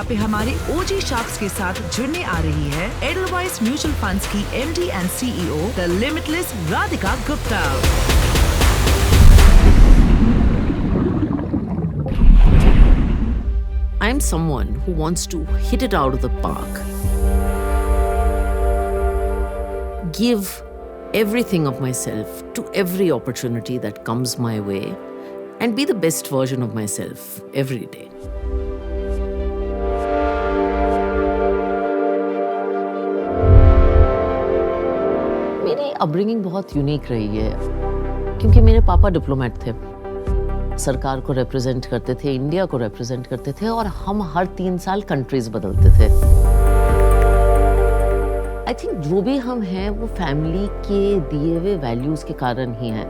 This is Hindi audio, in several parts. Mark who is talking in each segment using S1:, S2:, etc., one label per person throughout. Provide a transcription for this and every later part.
S1: जहाँ पे हमारे ओजी शार्क्स के साथ जुड़ने आ रही है एडलवाइस म्यूचुअल फंड्स की MD and CEO the limitless Radhika Gupta.
S2: I'm someone who wants to hit it out of the park, give everything of myself to every opportunity that comes my way, and be the best version of myself every day. मेरी अपब्रिंगिंग बहुत यूनिक रही है क्योंकि मेरे पापा डिप्लोमेट थे, सरकार को रिप्रेजेंट करते थे, इंडिया को रिप्रेजेंट करते थे और हम हर 3 साल कंट्रीज बदलते थे। आई थिंक जो भी हम हैं वो फैमिली के दिए हुए वैल्यूज के कारण ही हैं।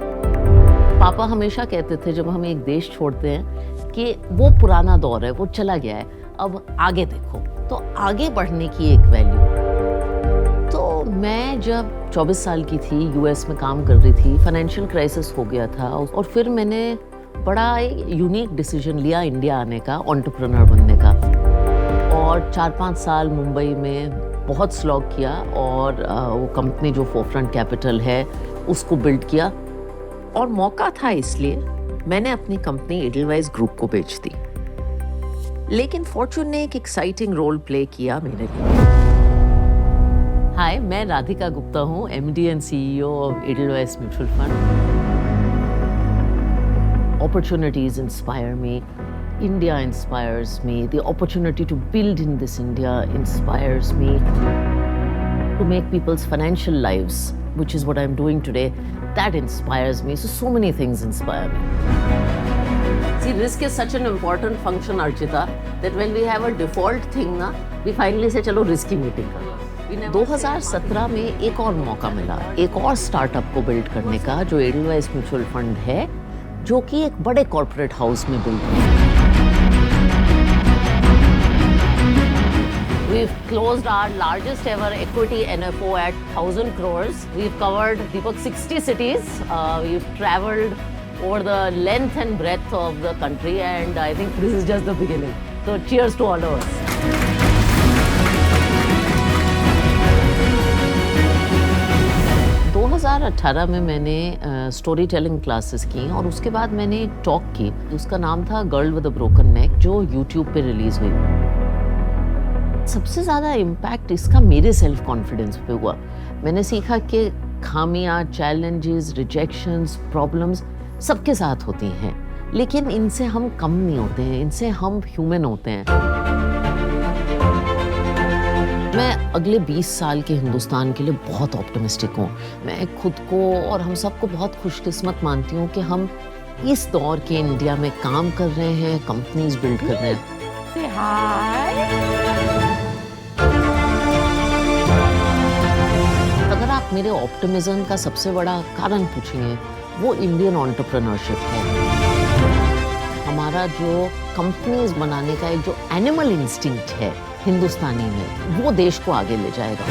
S2: पापा हमेशा कहते थे जब हम एक देश छोड़ते हैं कि वो पुराना दौर है, वो चला गया है, अब आगे देखो। तो आगे बढ़ने की एक वैल्यू। तो मैं जब 24 साल की थी, US में काम कर रही थी, फाइनेंशियल क्राइसिस हो गया था और फिर मैंने बड़ा यूनिक डिसीजन लिया इंडिया आने का, एंटरप्रेन्योर बनने का। और 4-5 साल मुंबई में बहुत स्लॉग किया और वो कंपनी जो फोरफ्रंट कैपिटल है उसको बिल्ड किया। और मौका था इसलिए मैंने अपनी कंपनी एडलवाइस ग्रुप को बेच दी। लेकिन फॉर्चून ने एक एक्साइटिंग रोल प्ले किया मेरे लिए। हाय, मैं राधिका गुप्ता हूँ, MD and CEO of Edelweiss mutual fund. Opportunities inspire me. India inspires me. The opportunity to build in this India inspires me. To make people's financial lives, which is what I'm doing today, that inspires me. So many things inspire me. See, risk is such an important function, Archita, that when we have a default thing, we finally say, चलो risk की meeting करो। 2017 में एक और मौका मिला, एक और स्टार्टअप को बिल्ड करने का जो एडलवाइस म्यूचुअल फंड है, जो कि एक बड़े कॉर्पोरेट हाउस में बिल्ड है। We've closed our largest ever equity NFO at 1,000 crores. We've covered Deepak 60 cities. We've traveled over the length and breadth of the country, and I think this is just the beginning. So cheers to all of us. 2018 में मैंने स्टोरी टेलिंग क्लासेस की और उसके बाद मैंने एक टॉक की, उसका नाम था गर्ल विद अ ब्रोकन नेक, जो YouTube पे रिलीज हुई। सबसे ज़्यादा इम्पैक्ट इसका मेरे सेल्फ कॉन्फिडेंस पे हुआ। मैंने सीखा कि खामियां, चैलेंजेस, रिजेक्शंस, प्रॉब्लम्स सबके साथ होती हैं, लेकिन इनसे हम कम नहीं होते हैं, इनसे हम ह्यूमन होते हैं। मैं अगले 20 साल के हिंदुस्तान के लिए बहुत ऑप्टिमिस्टिक हूँ। मैं खुद को और हम सबको बहुत खुशकिस्मत मानती हूँ कि हम इस दौर के इंडिया में काम कर रहे हैं, कंपनीज बिल्ड कर रहे हैं। Say hi. अगर आप मेरे ऑप्टिमिज्म का सबसे बड़ा कारण पूछेंगे, वो इंडियन एंटरप्रेन्योरशिप है। हमारा जो कंपनीज बनाने का एक जो एनिमल इंस्टिंक्ट है हिंदुस्तानी में, वो देश को आगे ले जाएगा।